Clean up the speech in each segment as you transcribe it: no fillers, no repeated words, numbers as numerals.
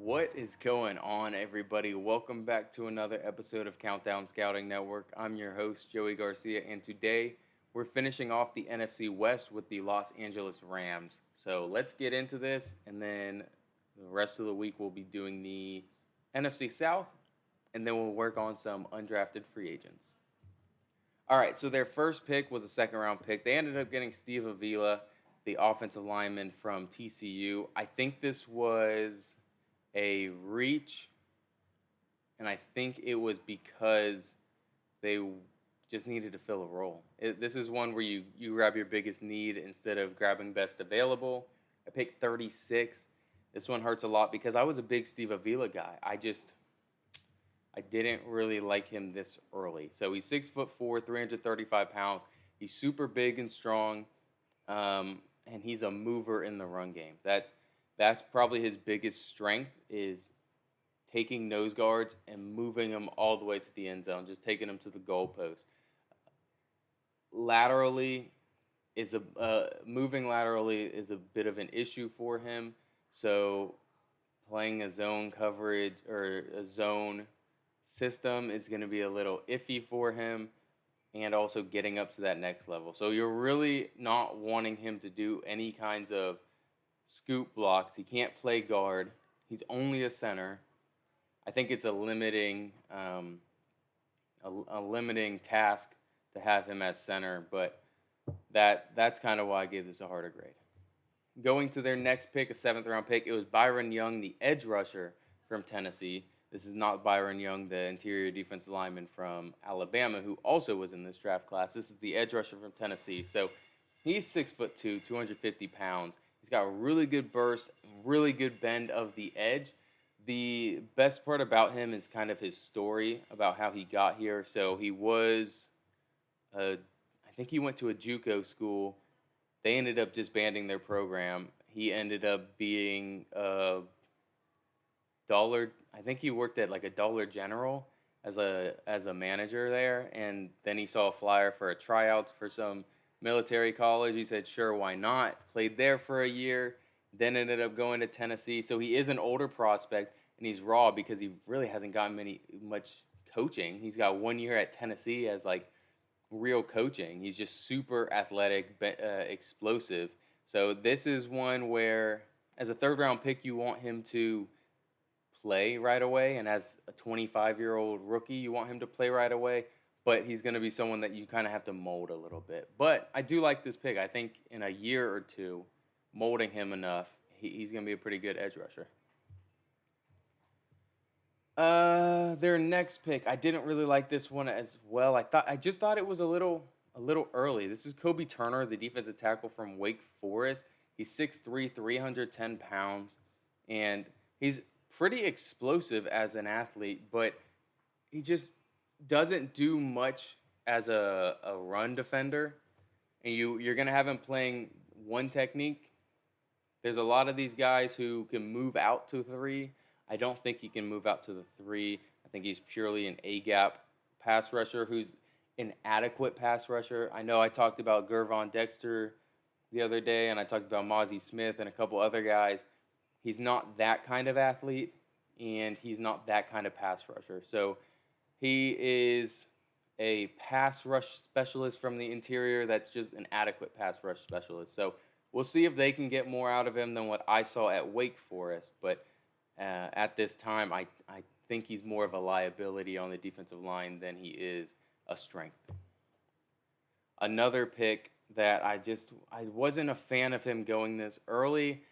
What is going on, everybody? Welcome back to another episode of Countdown Scouting Network. I'm your host, Joey Garcia, and today we're finishing off the NFC West with the Los Angeles Rams. So let's get into this, and then the rest of the week we'll be doing the NFC South, and then we'll work on some undrafted free agents. All right, so their first pick was a second round pick. They ended up getting Steve Avila, the offensive lineman from TCU. I think this was a reach, and I think it was because they just needed to fill a role. This is one where you grab your biggest need instead of grabbing best available. I picked 36. This one hurts a lot because I was a big Steve Avila guy. I didn't really like him this early. So he's 6'4", 335 pounds. He's super big and strong, and he's a mover in the run game. That's probably his biggest strength is taking nose guards and moving them all the way to the end zone, just taking them to the goalpost. Laterally is a moving laterally is a bit of an issue for him. So playing a zone coverage or a zone system is going to be a little iffy for him, and also getting up to that next level. So you're really not wanting him to do any kinds of scoop blocks. He can't play guard. He's only a center. I think it's a limiting task to have him as center, but that's kind of why I gave this a harder grade. Going to their next pick, a seventh round pick, it was Byron Young, the edge rusher from Tennessee. This is not Byron Young, the interior defensive lineman from Alabama, who also was in this draft class. This is the edge rusher from Tennessee. So he's 6'2", 250 pounds. He's got really good burst, really good bend of the edge. The best part about him is kind of his story about how he got here. So I think he went to a JUCO school. They ended up disbanding their program. He ended up being a dollar. I think he worked at like a Dollar General as a manager there, and then he saw a flyer for a tryouts for some military college. He said, "Sure, why not?" Played there for a year, then ended up going to Tennessee. So he is an older prospect, and he's raw because he really hasn't gotten much coaching. He's got 1 year at Tennessee as like real coaching. He's just super athletic, explosive. So this is one where, as a third round pick, you want him to play right away, and as a 25-year-old rookie, you want him to play right away. But he's going to be someone that you kind of have to mold a little bit. But I do like this pick. I think in a year or two, molding him enough, he's going to be a pretty good edge rusher. Their next pick, I didn't really like this one as well. I just thought it was a little early. This is Kobe Turner, the defensive tackle from Wake Forest. He's 6'3", 310 pounds, and he's pretty explosive as an athlete, but he just doesn't do much as a run defender. And you're gonna have him playing one technique. There's a lot of these guys who can move out to three. I don't think he can move out to the three. I think he's purely an A gap pass rusher who's an adequate pass rusher. I know I talked about Gervon Dexter the other day, and I talked about Mozzie Smith and a couple other guys. He's not that kind of athlete, and he's not that kind of pass rusher. So he is a pass rush specialist from the interior that's just an adequate pass rush specialist. So we'll see if they can get more out of him than what I saw at Wake Forest. But at this time, I think he's more of a liability on the defensive line than he is a strength. Another pick that I wasn't a fan of him going this early.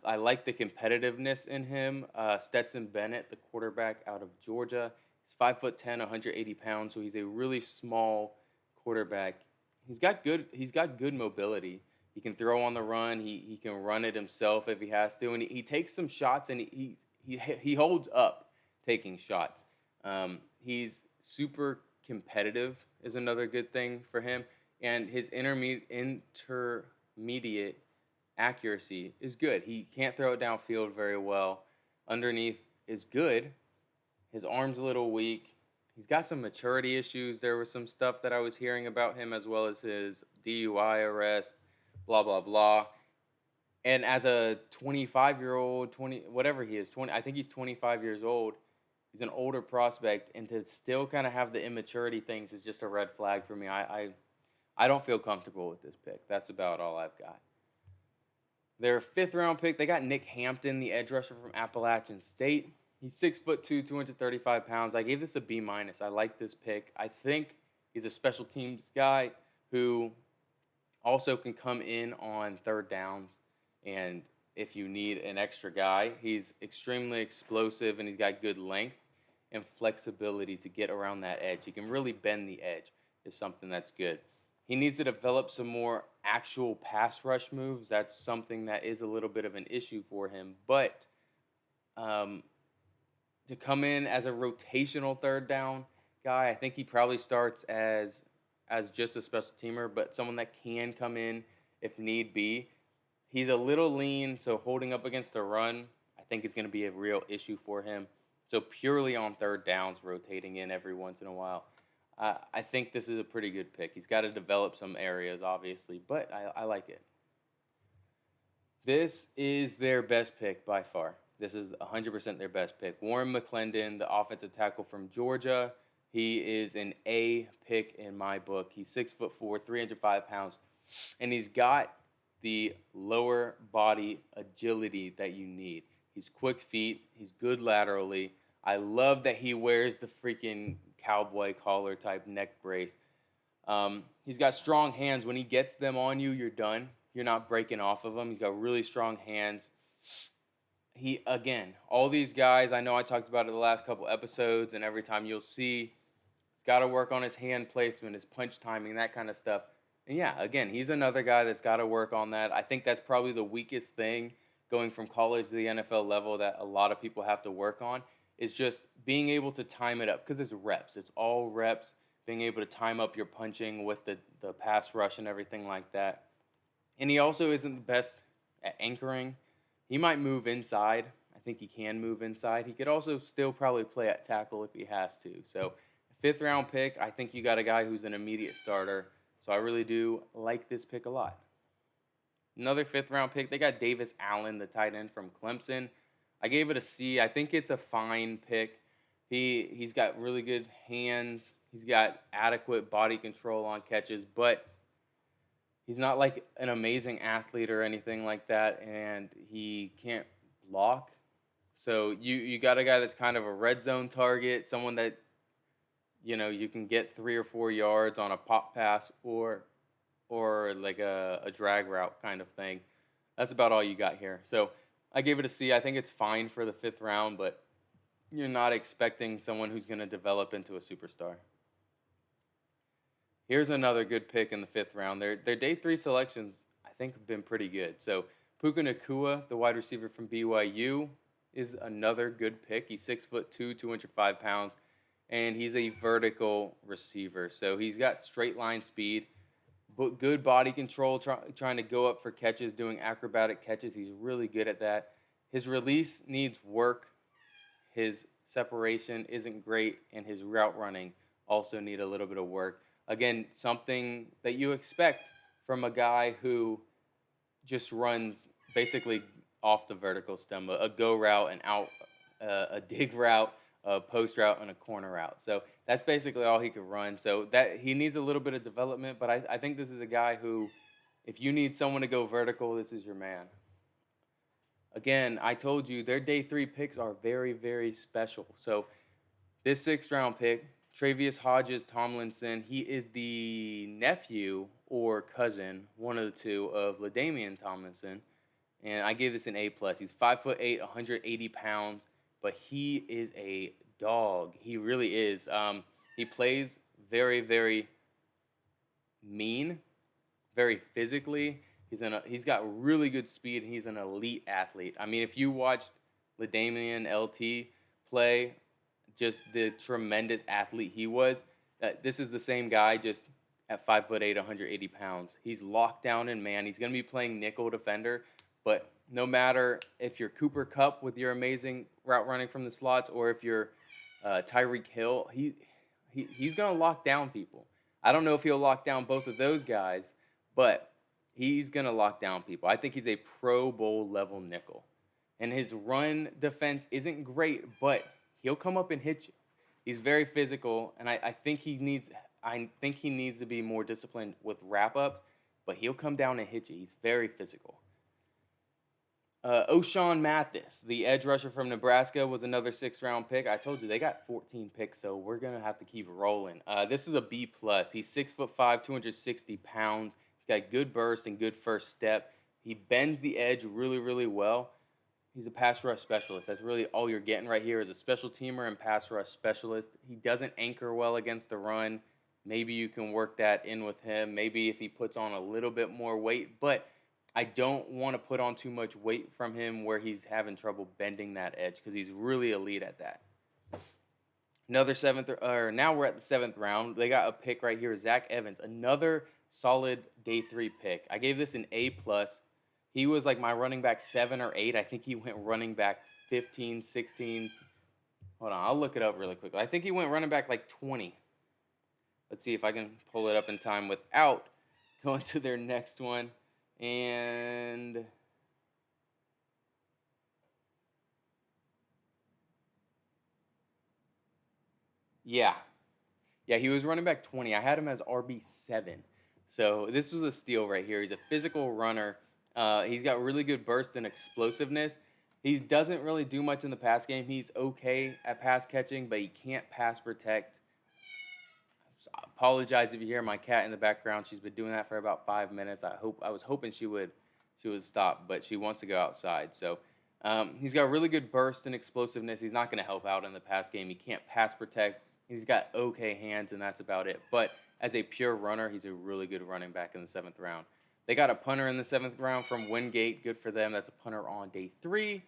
I like the competitiveness in him. Stetson Bennett, the quarterback out of Georgia, he's 5'10", 180 pounds, so he's a really small quarterback. He's got good mobility. He can throw on the run. He can run it himself if he has to, and he takes some shots, and he holds up taking shots. He's super competitive is another good thing for him, and his intermediate accuracy is good. He can't throw it downfield very well. Underneath is good. His arm's a little weak. He's got some maturity issues. There was some stuff that I was hearing about him, as well as his DUI arrest, blah, blah, blah. And as a 25-year-old, 20 whatever he is, 20, I think he's 25 years old. He's an older prospect, and to still kind of have the immaturity things is just a red flag for me. I don't feel comfortable with this pick. That's about all I've got. Their fifth round pick, they got Nick Hampton, the edge rusher from Appalachian State. He's 6'2", 235 pounds. I gave this a B minus. I like this pick. I think he's a special teams guy who also can come in on third downs. And if you need an extra guy, he's extremely explosive and he's got good length and flexibility to get around that edge. He can really bend the edge, is something that's good. He needs to develop some more actual pass rush moves. That's something that is a little bit of an issue for him. But um, to come in as a rotational third down guy, I think he probably starts as just a special teamer, but someone that can come in if need be. He's a little lean, so holding up against the run, I think is going to be a real issue for him. So purely on third downs, rotating in every once in a while. I think this is a pretty good pick. He's got to develop some areas, obviously, but I like it. This is their best pick by far. This is 100% their best pick. Warren McClendon, the offensive tackle from Georgia. He is an A pick in my book. He's 6'4", 305 pounds, and he's got the lower body agility that you need. He's quick feet. He's good laterally. I love that he wears the freaking cowboy collar type neck brace. He's got strong hands. When he gets them on you, you're done. You're not breaking off of him. He's got really strong hands. He, again, all these guys, I know I talked about it the last couple episodes, and every time you'll see, he's got to work on his hand placement, his punch timing, that kind of stuff. And yeah, again, he's another guy that's got to work on that. I think that's probably the weakest thing going from college to the NFL level that a lot of people have to work on is just being able to time it up because it's reps. It's all reps, being able to time up your punching with the pass rush and everything like that. And he also isn't the best at anchoring. He might move inside. I think he can move inside. He could also still probably play at tackle if he has to. So, fifth round pick, I think you got a guy who's an immediate starter. So I really do like this pick a lot. Another fifth round pick, they got Davis Allen, the tight end from Clemson. I gave it a C. I think it's a fine pick. He's got really good hands. He's got adequate body control on catches, but he's not like an amazing athlete or anything like that, and he can't block. So you got a guy that's kind of a red zone target, someone that you can get 3 or 4 yards on a pop pass or like a drag route kind of thing. That's about all you got here. So I gave it a C. I think it's fine for the fifth round, but you're not expecting someone who's going to develop into a superstar. Here's another good pick in the fifth round. Their day 3 selections, I think, have been pretty good. So Puka Nacua, the wide receiver from BYU, is another good pick. He's 6'2", 205 pounds, and he's a vertical receiver. So he's got straight line speed, but good body control, trying to go up for catches, doing acrobatic catches. He's really good at that. His release needs work. His separation isn't great, and his route running also need a little bit of work. Again, something that you expect from a guy who just runs basically off the vertical stem, a go route, and out, a dig route, a post route, and a corner route. So that's basically all he could run. So that he needs a little bit of development, but I think this is a guy who, if you need someone to go vertical, this is your man. Again, I told you their day 3 picks are very, very special. So this sixth round pick, Travius Hodges Tomlinson, he is the nephew or cousin, one of the two, of LaDainian Tomlinson. And I gave this an A+. He's 5'8", 180 pounds, but he is a dog. He really is. He plays very, very mean, very physically. He's got really good speed, and he's an elite athlete. I mean, if you watched LaDainian LT play, just the tremendous athlete he was, this is the same guy, just at 5'8", 180 pounds. He's locked down in man. He's going to be playing nickel defender, but no matter if you're Cooper Kupp with your amazing route running from the slots or if you're Tyreek Hill, he's going to lock down people. I don't know if he'll lock down both of those guys, but He's going to lock down people. I think he's a Pro Bowl level nickel. And his run defense isn't great, but he'll come up and hit you. He's very physical, and I think he needs to be more disciplined with wrap ups, but he'll come down and hit you. He's very physical. O'Shawn Mathis, the edge rusher from Nebraska, was another 6th round pick. I told you they got 14 picks, so we're gonna have to keep rolling. This is a B plus. He's 6'5", 260 pounds. He's got good burst and good first step. He bends the edge really, really well. He's a pass rush specialist. That's really all you're getting right here is a special teamer and pass rush specialist. He doesn't anchor well against the run. Maybe you can work that in with him. Maybe if he puts on a little bit more weight, but I don't want to put on too much weight from him where he's having trouble bending that edge because he's really elite at that. Another now we're at the 7th round. They got a pick right here, Zach Evans, another solid day 3 pick. I gave this an A plus. He was like my running back 7 or 8. I think he went running back 15, 16. Hold on, I'll look it up really quickly. I think he went running back like 20. Let's see if I can pull it up in time without going to their next one. And yeah, he was running back 20. I had him as RB7. So this was a steal right here. He's a physical runner. He's got really good burst and explosiveness. He doesn't really do much in the pass game. He's okay at pass catching, but he can't pass protect. I apologize if you hear my cat in the background. She's been doing that for about 5 minutes. I was hoping she would stop, but she wants to go outside. So he's got really good burst and explosiveness. He's not going to help out in the pass game. He can't pass protect. He's got okay hands, and that's about it. But as a pure runner, he's a really good running back in the 7th round. They got a punter in the 7th round from Wingate. Good for them. That's a punter on day 3.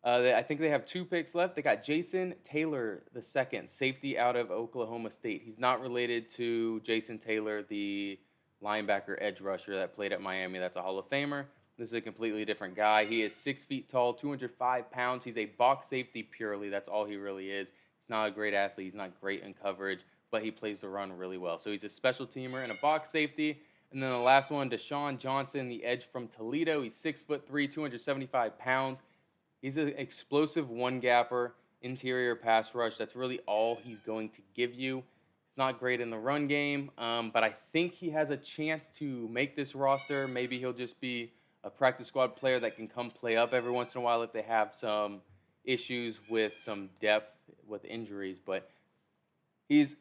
I think they have 2 picks left. They got Jason Taylor the second, safety out of Oklahoma State. He's not related to Jason Taylor, the linebacker edge rusher that played at Miami. That's a Hall of Famer. This is a completely different guy. He is 6 feet tall, 205 pounds. He's a box safety purely. That's all he really is. He's not a great athlete. He's not great in coverage, but he plays the run really well. So he's a special teamer and a box safety. And then the last one, Deshaun Johnson, the edge from Toledo. He's 6'3", 275 pounds. He's an explosive one-gapper, interior pass rush. That's really all he's going to give you. He's not great in the run game, but I think he has a chance to make this roster. Maybe he'll just be a practice squad player that can come play up every once in a while if they have some issues with some depth with injuries. But he's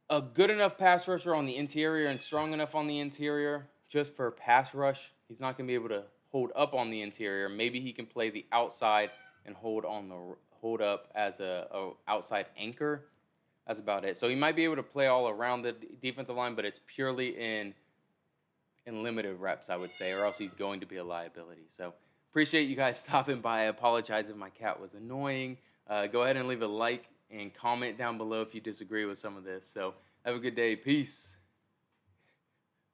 a good enough pass rusher on the interior and strong enough on the interior just for pass rush. He's not going to be able to hold up on the interior. Maybe he can play the outside and hold up as a outside anchor. That's about it. So he might be able to play all around the defensive line, but it's purely in limited reps, I would say, or else he's going to be a liability. So appreciate you guys stopping by. I apologize if my cat was annoying. Go ahead and leave a like and comment down below if you disagree with some of this. So have a good day. Peace.